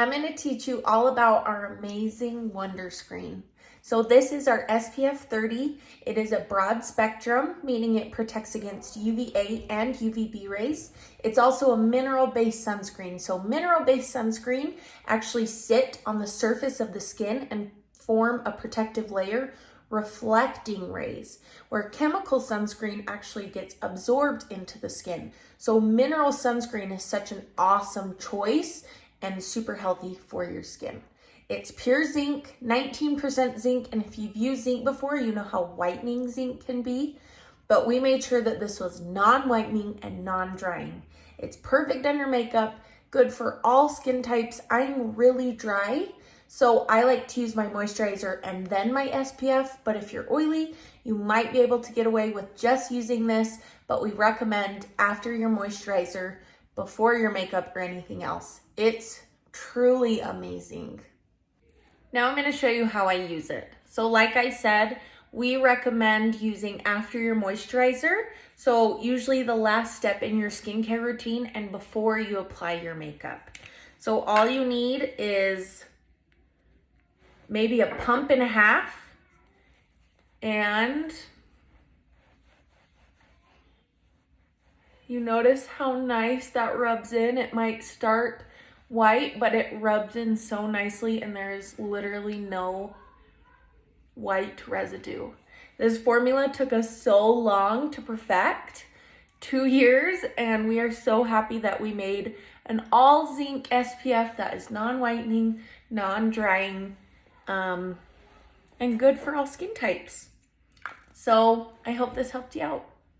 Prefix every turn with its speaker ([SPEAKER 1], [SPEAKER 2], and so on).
[SPEAKER 1] I'm going to teach you all about our amazing Wonderscreen. So this is our SPF 30. It is a broad spectrum, meaning it protects against UVA and UVB rays. It's also a mineral-based sunscreen. So mineral-based sunscreen actually sit on the surface of the skin and form a protective layer reflecting rays, where chemical sunscreen actually gets absorbed into the skin. So mineral sunscreen is such an awesome choice and super healthy for your skin. It's pure zinc, 19% zinc, and if you've used zinc before, you know how whitening zinc can be, but we made sure that this was non-whitening and non-drying. It's perfect under makeup, good for all skin types. I'm really dry, so I like to use my moisturizer and then my SPF, but if you're oily, you might be able to get away with just using this, but we recommend after your moisturizer, before your makeup or anything else. It's truly amazing. Now I'm going to show you how I use it. So like I said, we recommend using after your moisturizer. So usually the last step in your skincare routine and before you apply your makeup. So all you need is maybe a pump and a half, and you notice how nice that rubs in. It might start white, but it rubs in so nicely and there is literally no white residue. This formula took us so long to perfect, 2 years, and we are so happy that we made an all zinc SPF that is non-whitening, non-drying, and good for all skin types. So I hope this helped you out.